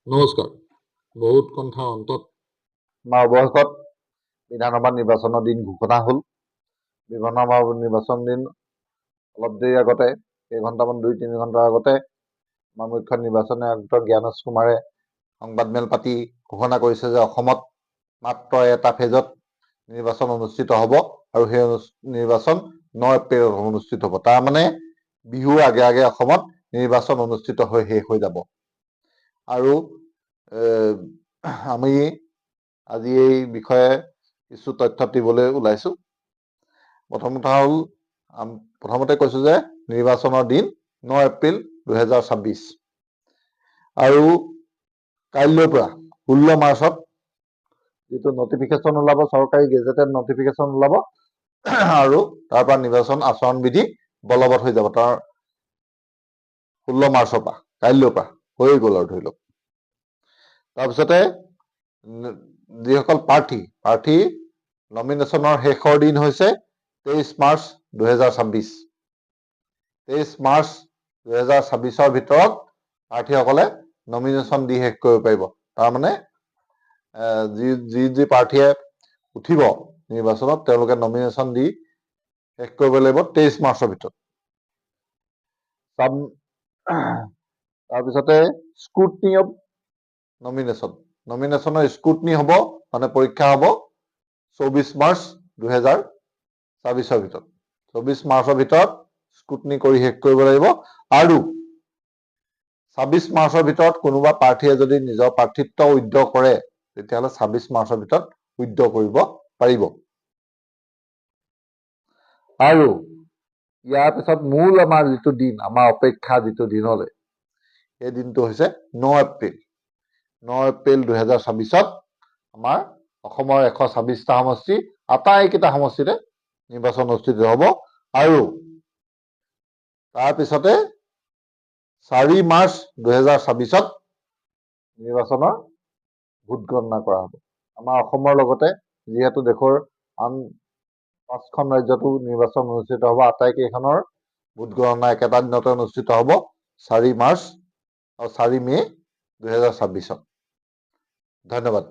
নমস্কাৰ। বহুত কণ্ঠা অন্তত অৱশেষত বিধানসভা নিৰ্বাচনৰ দিন ঘোষণা হ'ল। বিধানসভা নিৰ্বাচন দিন অলপ দেৰি আগতে, কেইঘণ্টামান 2-3 ঘণ্টাৰ আগতে আমাৰ মুখ্য নিৰ্বাচনী আয়ুক্ত জ্ঞানেশ কুমাৰে সংবাদমেল পাতি ঘোষণা কৰিছে যে অসমত মাত্ৰ এটা ফেজত নিৰ্বাচন অনুষ্ঠিত হ'ব আৰু সেই নিৰ্বাচন 9 এপ্ৰিলত অনুষ্ঠিত হ'ব। তাৰমানে বিহুৰ আগে আগে অসমত নিৰ্বাচন অনুষ্ঠিত হৈ শেষ হৈ যাব। আৰু আমি আজি এই বিষয়ে কিছু তথ্য দিবলৈ ওলাইছো। প্ৰথম কথা হ'ল, প্ৰথমতে কৈছো যে নিৰ্বাচনৰ দিন 9 এপ্ৰিল 2026 আৰু কাইলৈৰ পৰা 16 মাৰ্চত যিটো নটিফিকেশ্যন ওলাব, চৰকাৰী গেজেটেড নটিফিকেশ্যন ওলাব আৰু তাৰ পৰা নিৰ্বাচন আচৰণ বিধি বলবৎ হৈ যাব। তাৰ 16 মাৰ্চৰ পৰা, কাইলৈৰ পৰা হৈ গ'ল আৰু ধৰি লওক। তাৰপিছতে যিসকল প্ৰাৰ্থী নমিনেশ্যনৰ শেষৰ দিন হৈছে 23 মাৰ্চ 2026। 23 মাৰ্চ 2026ৰ ভিতৰত প্ৰাৰ্থীসকলে নমিনেশ্যন দি শেষ কৰিব পাৰিব। তাৰমানে যি প্ৰাৰ্থীয়ে উঠিব নিৰ্বাচনত তেওঁলোকে নমিনেশ্যন দি শেষ কৰিব লাগিব 23 মাৰ্চৰ ভিতৰত। তাৰপিছতে স্ক্ৰুটনি অফ নমিনেশ্যনৰ স্ক্ৰুটনি হ'ব, মানে পৰীক্ষা হ'ব 24 মাৰ্চ 2026ৰ ভিতৰত। 24 মাৰ্চৰ ভিতৰত স্ক্ৰুটনি কৰি শেষ কৰিব লাগিব। আৰু 26 মাৰ্চৰ ভিতৰত কোনোবা প্ৰাৰ্থীয়ে যদি নিজৰ প্ৰাৰ্থিত্ব উইথড্ৰ কৰে, তেতিয়াহ'লে 26 মাৰ্চৰ ভিতৰত উইথড্ৰ কৰিব পাৰিব। আৰু ইয়াৰ পিছত মূল আমাৰ যিটো দিন, আমাৰ অপেক্ষা যিটো দিনলৈ, সেই দিনটো হৈছে 9 এপ্ৰিল। 9 এপ্ৰিল 2026ত আমাৰ অসমৰ 126টা সমষ্টি, আটাইকেইটা সমষ্টিতে নিৰ্বাচন অনুষ্ঠিত হ'ব। আৰু তাৰপিছতে 4 মাৰ্চ 2026ত নিৰ্বাচনৰ ভোট গণনা কৰা হ'ব। আমাৰ অসমৰ লগতে যিহেতু দেশৰ আন 5খন ৰাজ্যতো নিৰ্বাচন অনুষ্ঠিত হ'ব, আটাইকেইখনৰ ভোট গণনা একেটা দিনতে অনুষ্ঠিত হ'ব, 4 মাৰ্চ আৰু 4 মে 2026ত। ধন্যবাদ।